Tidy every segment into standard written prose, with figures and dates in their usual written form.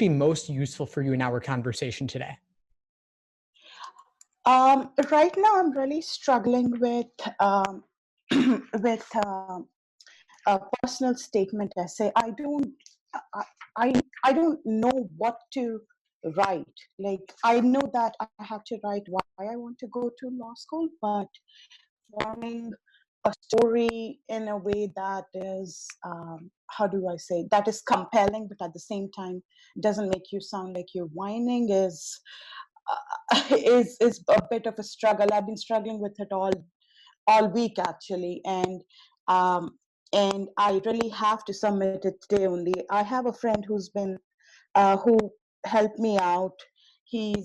be most useful for you in our conversation today? Right now, I'm really struggling with with a personal statement essay. I, I don't know what to write. Like, I know that I have to write why I want to go to law school, but forming a story in a way that is, how do I say, that is compelling, but at the same time doesn't make you sound like you're whining is a bit of a struggle. I've been struggling with it all week actually, um, and I really have to submit it today only. I have a friend who helped me out. He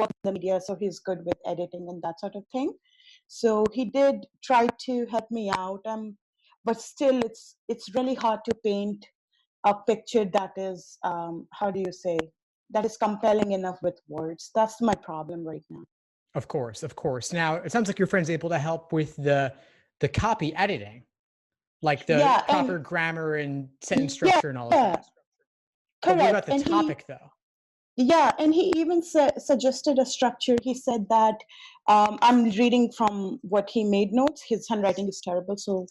works in the media, so he's good with editing and that sort of thing. So he did try to help me out, but still, it's really hard to paint a picture that is, how do you say, that is compelling enough with words. That's my problem right now. Of course, of course. Now, it sounds like your friend's able to help with the copy editing, like the Yeah, and proper grammar and sentence yeah, structure and all of that. But what correct. about the topic though? And he even suggested a structure. He said that, I'm reading from what he made notes. His handwriting is terrible, so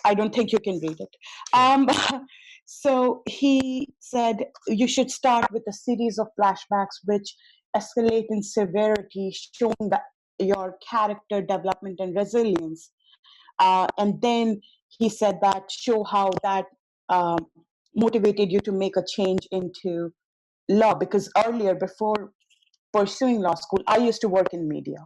I don't think you can read it. Sure. So he said you should start with a series of flashbacks which escalate in severity, showing your character development and resilience. And then he said that show how that um, motivated you to make a change into law, because earlier, before pursuing law school, I used to work in media.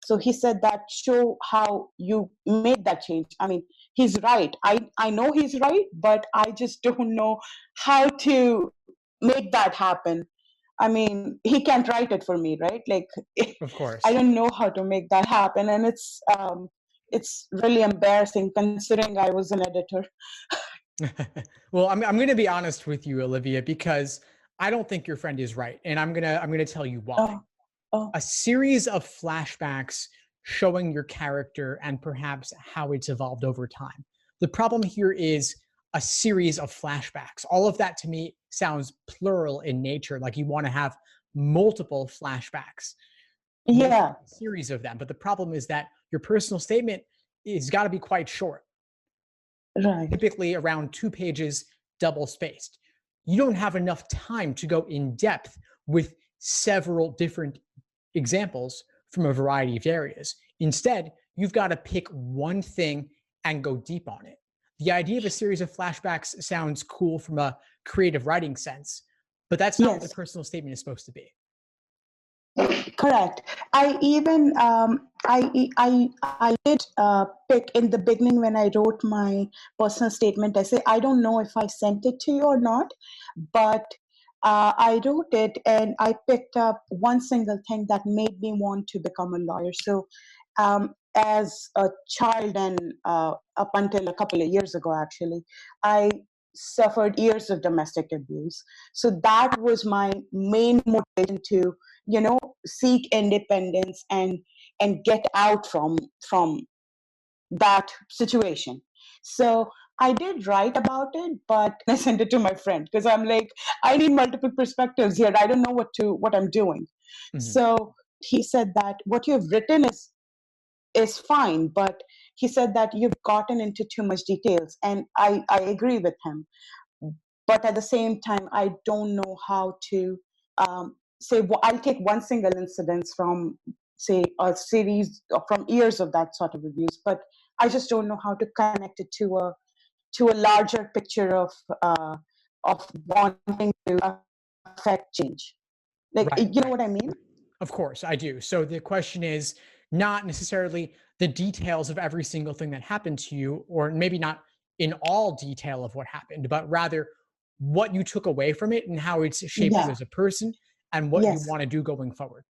So he said that show how you made that change. I mean, he's right. I know he's right, but I just don't know how to make that happen. I mean, he can't write it for me, right? Like, Of I course. don't know how to make that happen, and it's really embarrassing considering I was an editor. Well, I'm going to be honest with you, Olivia, because I don't think your friend is right, and I'm going to tell you why. Oh, oh, A series of flashbacks showing your character and perhaps how it's evolved over time. The problem here is a series of flashbacks. All of that to me sounds plural in nature, like you want to have multiple flashbacks, yeah, multiple series of them. But the problem is that your personal statement is got to be quite short, right. typically around 2 pages, double spaced. You don't have enough time to go in depth with several different examples from a variety of areas. Instead, you've got to pick one thing and go deep on it. The idea of a series of flashbacks sounds cool from a creative writing sense, but that's not what the Yes. personal statement is supposed to be. Correct. I even I did pick in the beginning when I wrote my personal statement. I say I don't know if I sent it to you or not, but I wrote it and I picked up one single thing that made me want to become a lawyer. So, as a child and up until a couple of years ago, actually, I suffered years of domestic abuse. So that was my main motivation to, seek independence and get out from that situation. So I did write about it, but I sent it to my friend because I'm like, I need multiple perspectives here. I don't know what I'm doing. Mhm. So he said that what you've written is fine, but he said that you've gotten into too much details, and I agree with him. But at the same time, I don't know how to say, well, I'll take one single incident from, say, a series from years of that sort of abuse, but I just don't know how to connect it to a larger picture of wanting to affect change. Like, Right, you know right. what I mean? Of course, I do. So the question is not necessarily the details of every single thing that happened to you, or maybe not in all detail of what happened, but rather what you took away from it and how it's shaped you Yeah. as a person and what you Yes. want to do going forward.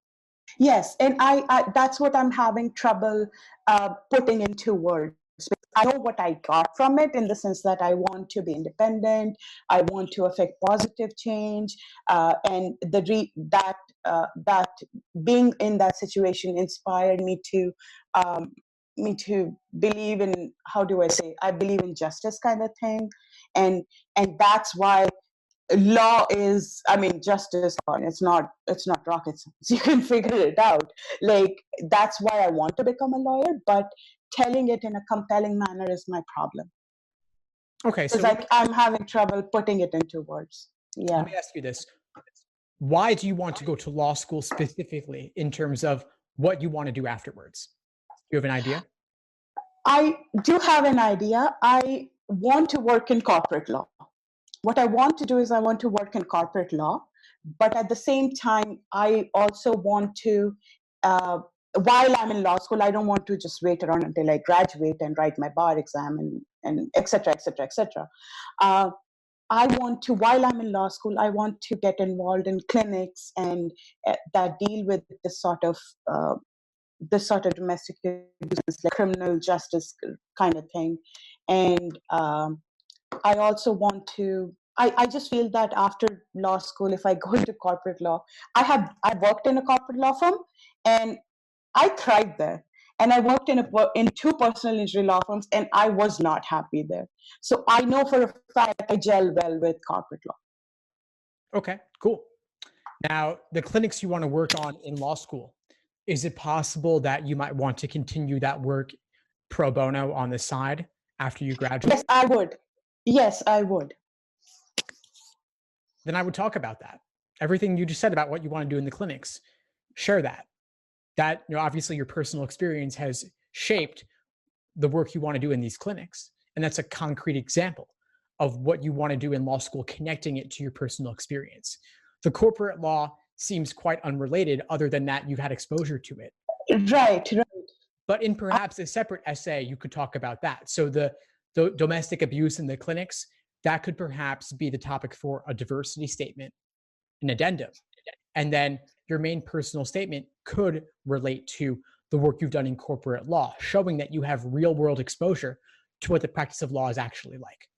Yes, and I that's what I'm having trouble putting into words. I know what I got from it in the sense that I want to be independent, I want to affect positive change, and that being in that situation inspired um, me to believe in, how do I say, I believe in justice kind of thing, and that's why law is, I mean, justice, it's not rocket science. You can figure it out. Like, that's why I want to become a lawyer, but telling it in a compelling manner is my problem. Okay, Because so I'm having trouble putting it into words. Yeah. let me ask you this. Why do you want to go to law school specifically in terms of what you want to do afterwards? Do you have an idea? I do have an idea. I want to work in corporate law. What I want to do is I want to work in corporate law, but at the same time, I also want to, while I'm in law school, I don't want to just wait around until I graduate and write my bar exam and et cetera, et cetera, et cetera. I want to, while I'm in law school, I want to get involved in clinics and that deal with this sort of domestic abuse, like criminal justice kind of thing. And I also want to, I just feel that after law school, if I go into corporate law, I worked in a corporate law firm and I thrived there. And I worked in two personal injury law firms and I was not happy there. So I know for a fact I gel well with corporate law. Okay, cool. Now, the clinics you want to work on in law school, is it possible that you might want to continue that work pro bono on the side after you graduate? Yes, I would. Yes, I would. Then I would talk about that. Everything you just said about what you want to do in the clinics, share that. That, obviously your personal experience has shaped the work you want to do in these clinics. And that's a concrete example of what you want to do in law school, connecting it to your personal experience. The corporate law seems quite unrelated, other than that you've had exposure to it. Right. But in perhaps a separate essay, you could talk about that. So the domestic abuse in the clinics, that could perhaps be the topic for a diversity statement, an addendum. And then your main personal statement could relate to the work you've done in corporate law, showing that you have real world exposure to what the practice of law is actually like.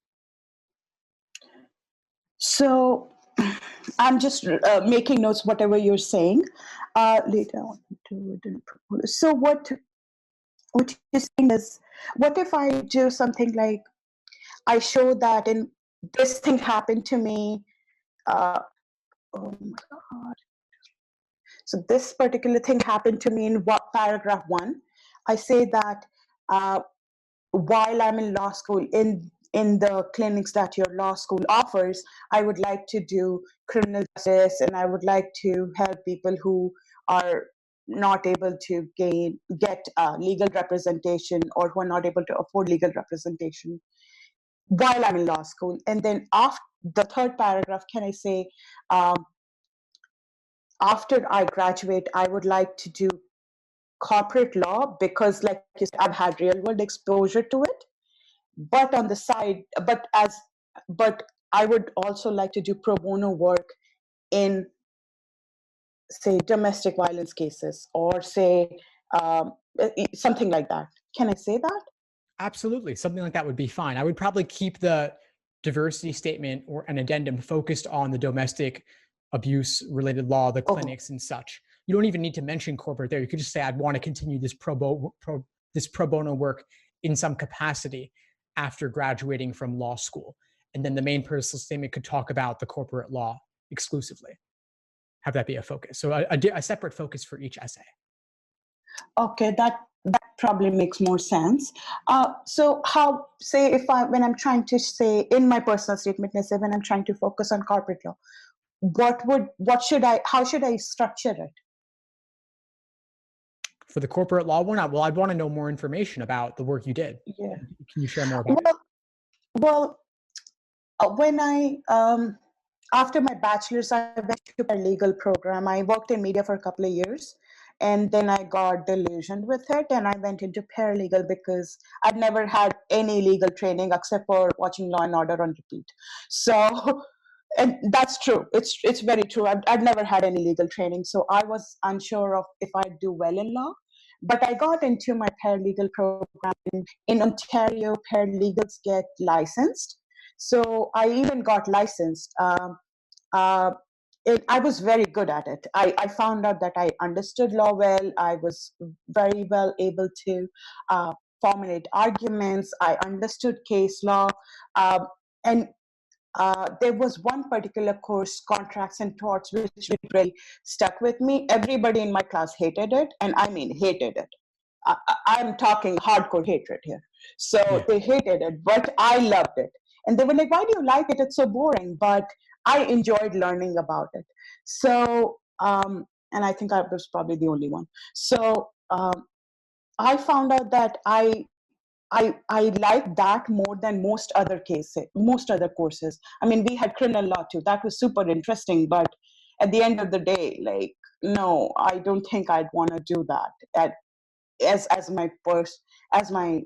So I'm just making notes, whatever you're saying. Later on. So what you're saying is, what if I do something like, I show that in this thing happened to me. Oh my God. So this particular thing happened to me in what paragraph 1. I say that while I'm in law school, in the clinics that your law school offers, I would like to do criminal justice, and I would like to help people who are not able to get legal representation, or who are not able to afford legal representation while I'm in law school. And then after the third paragraph, can I say, after I graduate, I would like to do corporate law because, like you said, I've had real world exposure to it. But on the side, but I would also like to do pro bono work in, say, domestic violence cases, or say something like that. Can I say that? Absolutely. Something like that would be fine. I would probably keep the diversity statement or an addendum focused on the domestic abuse related law, the clinics and such. You don't even need to mention corporate there. You could just say, I'd want to continue this pro bono work in some capacity after graduating from law school. And then the main personal statement could talk about the corporate law exclusively. Have that be a focus. So a separate focus for each essay. Okay, that probably makes more sense. So how, say, when I'm trying to say in my personal statement, let's say when I'm trying to focus on corporate law, how should I structure it? For the corporate law one, I'd want to know more information about the work you did. Yeah. Can you share more about it? Well, when I, after my bachelor's, I went to a legal program. I worked in media for a couple of years, and then I got delusioned with it, and I went into paralegal because I'd never had any legal training except for watching Law and Order on repeat. So, and that's true. It's very true. I've never had any legal training, so I was unsure of if I'd do well in law. But I got into my paralegal program. In Ontario, paralegals get licensed. So I even got licensed. I was very good at it. I found out that I understood law well. I was very well able to formulate arguments. I understood case law. And there was one particular course, Contracts and Torts, which really stuck with me. Everybody in my class hated it, and I mean hated it. I'm talking hardcore hatred here. So they hated it, but I loved it. And they were like, why do you like it? It's so boring. But I enjoyed learning about it. So, and I think I was probably the only one. So I found out that I like that more than most other courses. I mean, we had criminal law too. That was super interesting. But at the end of the day, like, no, I don't think I'd want to do that as my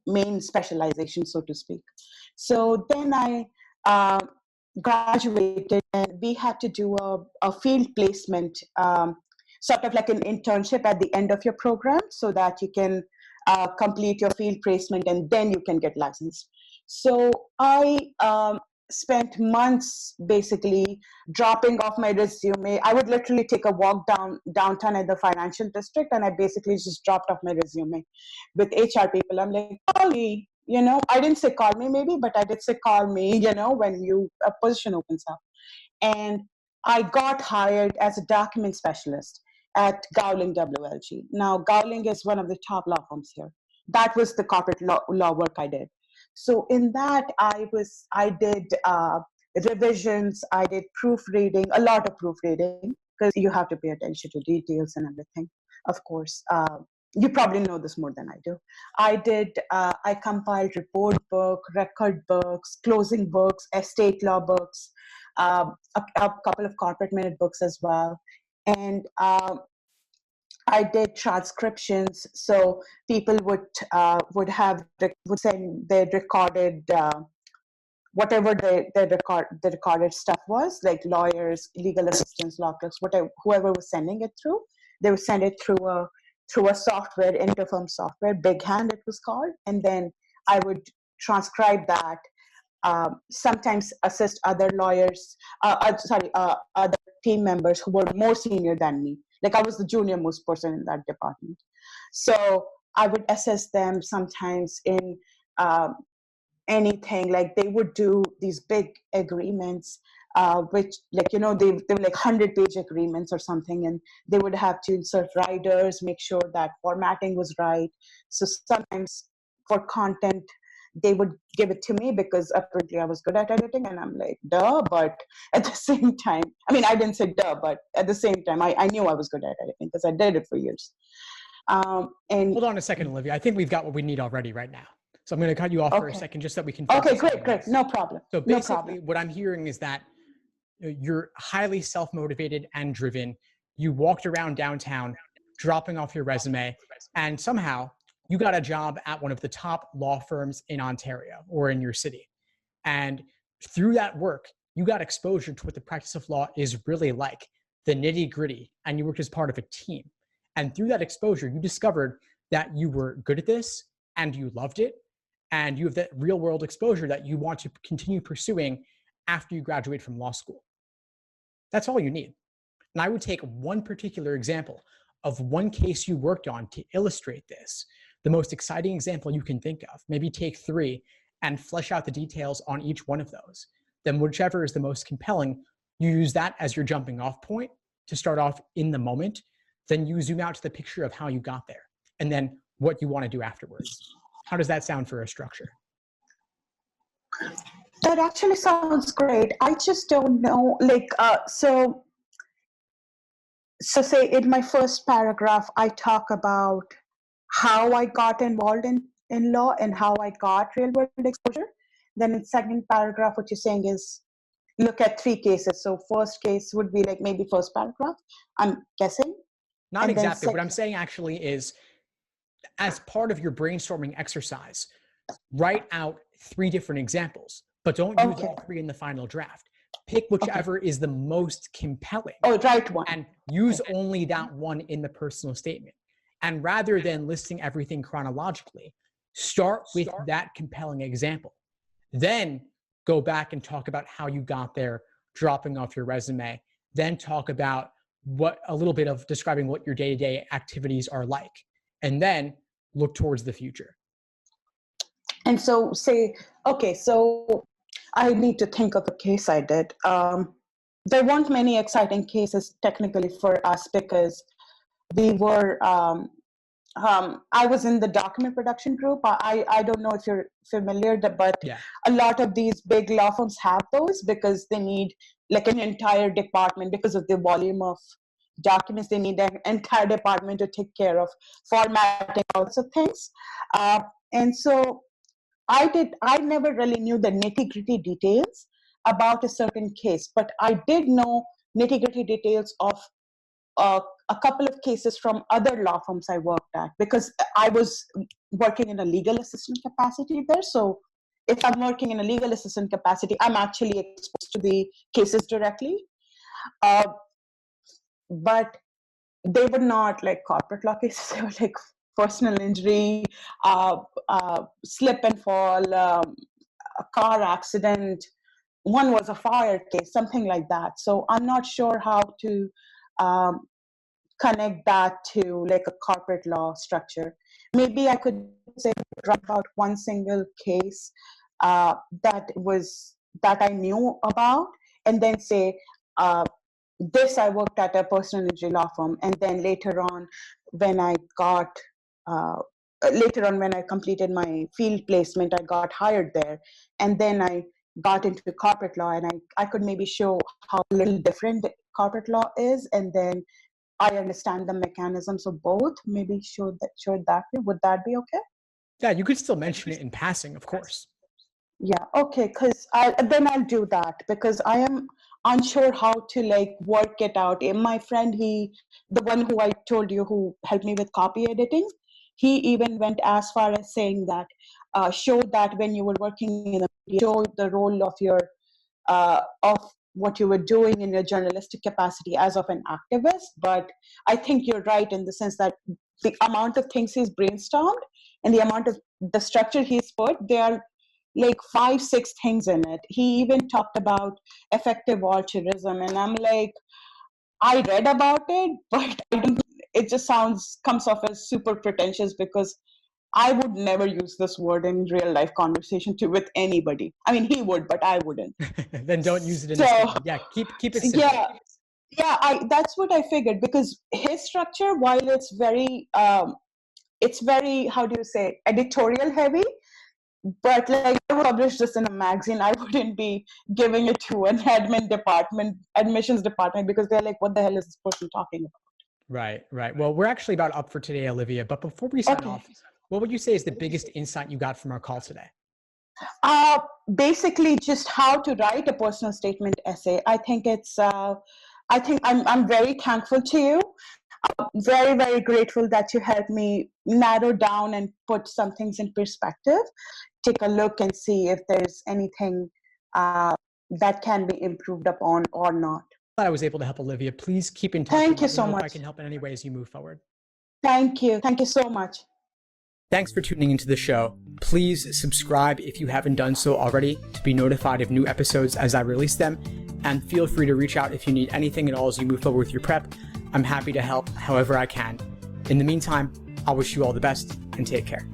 main specialization, so to speak. So then I graduated, and we had to do a field placement, sort of like an internship at the end of your program, so that you can complete your field placement and then you can get licensed. So I spent months basically dropping off my resume. I would literally take a walk downtown at the financial district, and I basically just dropped off my resume with HR people. I'm like, call me, I didn't say call me maybe, but I did say call me, when a position opens up. And I got hired as a document specialist at Gowling WLG. Now, Gowling is one of the top law firms here. That was the corporate law work I did. So in that, I did revisions, I did proofreading, a lot of proofreading, because you have to pay attention to details and everything, of course. You probably know this more than I do. I compiled report book, record books, closing books, estate law books, a couple of corporate minute books as well. And I did transcriptions, so people would send their recorded whatever the recorded stuff was, like lawyers, legal assistants, law clerks, whoever was sending it through. They would send it through a software, interfirm software, Big Hand it was called, and then I would transcribe that. Sometimes assist other lawyers, other team members who were more senior than me. Like I was the junior most person in that department. So I would assist them sometimes in anything. Like they would do these big agreements, which they were like 100-page agreements or something, and they would have to insert riders, make sure that formatting was right. So sometimes for content, they would give it to me because apparently I was good at editing, and I'm like, duh, but at the same time, I mean, I didn't say duh, but at the same time, I knew I was good at editing because I did it for years. And hold on a second, Olivia. I think we've got what we need already right now. So I'm going to cut you off for a second just so that we can. Okay, great. No problem. So basically what I'm hearing is that you're highly self-motivated and driven. You walked around downtown, dropping off your resume, and somehow you got a job at one of the top law firms in Ontario or in your city. And through that work, you got exposure to what the practice of law is really like, the nitty-gritty, and you worked as part of a team. And through that exposure, you discovered that you were good at this and you loved it, and you have that real-world exposure that you want to continue pursuing after you graduate from law school. That's all you need. And I would take one particular example of one case you worked on to illustrate this, the most exciting example you can think of. Maybe take 3 and flesh out the details on each one of those. Then whichever is the most compelling, you use that as your jumping off point to start off in the moment. Then you zoom out to the picture of how you got there and then what you want to do afterwards. How does that sound for a structure? That actually sounds great. I just don't know, so say in my first paragraph, I talk about how I got involved in law and how I got real world exposure. Then in second paragraph, what you're saying is look at 3 cases. So first case would be like maybe first paragraph, I'm guessing. Not exactly. What I'm saying actually is, as part of your brainstorming exercise, write out 3 different examples, but don't use all 3 in the final draft. Pick whichever is the most compelling. Oh, right one. And use only that one in the personal statement. And rather than listing everything chronologically, start with that compelling example. Then go back and talk about how you got there, dropping off your resume. Then talk about a little bit of describing what your day-to-day activities are like. And then look towards the future. And so say, okay, so I need to think of a case I did. There weren't many exciting cases technically for us because we were. I was in the document production group. I don't know if you're familiar, but Yeah. a lot of these big law firms have those because they need like an entire department because of the volume of documents. They need an entire department to take care of formatting, all sorts of things. And so I never really knew the nitty-gritty details about a certain case, but I did know nitty-gritty details of a couple of cases from other law firms I worked at because I was working in a legal assistant capacity there. So if I'm working in a legal assistant capacity, I'm actually exposed to the cases directly. But they were not like corporate law cases. They were like personal injury, slip and fall, a car accident. One was a fire case, something like that. So I'm not sure how to connect that to like a corporate law structure. Maybe I could say about one single case that I knew about, and then say this I worked at a personal injury law firm, and then later on when I completed my field placement, I got hired there, and then I got into corporate law, and I could maybe show how a little different corporate law is, and then I understand the mechanisms of both. Maybe show that way. Would that be okay? Yeah, you could still mention it in passing, of course. Yeah, okay, because then I'll do that because I am unsure how to like work it out. And my friend, the one who I told you who helped me with copy editing, he even went as far as saying that show that when you were working in a media, show the role of your of what you were doing in your journalistic capacity as of an activist. But I think you're right in the sense that the amount of things he's brainstormed and the amount of the structure he's put, they are like 5-6 things in it. He even talked about effective altruism, and I'm like, I read about it, but it just comes off as super pretentious because I would never use this word in real life conversation with anybody. I mean, he would, but I wouldn't. Then don't use it in this statement. Yeah, keep it simple. Yeah, that's what I figured because his structure, while it's very, how do you say, editorial heavy, but like I would publish this in a magazine, I wouldn't be giving it to an admissions department because they're like, what the hell is this person talking about? Right. Well, we're actually about up for today, Olivia, but before we sign off, what would you say is the biggest insight you got from our call today? Basically just how to write a personal statement essay. I think I'm very thankful to you. I'm very, very grateful that you helped me narrow down and put some things in perspective. Take a look and see if there's anything that can be improved upon or not. I was able to help, Olivia. Please keep in touch. Thank you so much. If I can help in any way as you move forward. Thank you. Thank you so much. Thanks for tuning into the show. Please subscribe if you haven't done so already to be notified of new episodes as I release them. And feel free to reach out if you need anything at all as you move forward with your prep. I'm happy to help however I can. In the meantime, I wish you all the best and take care.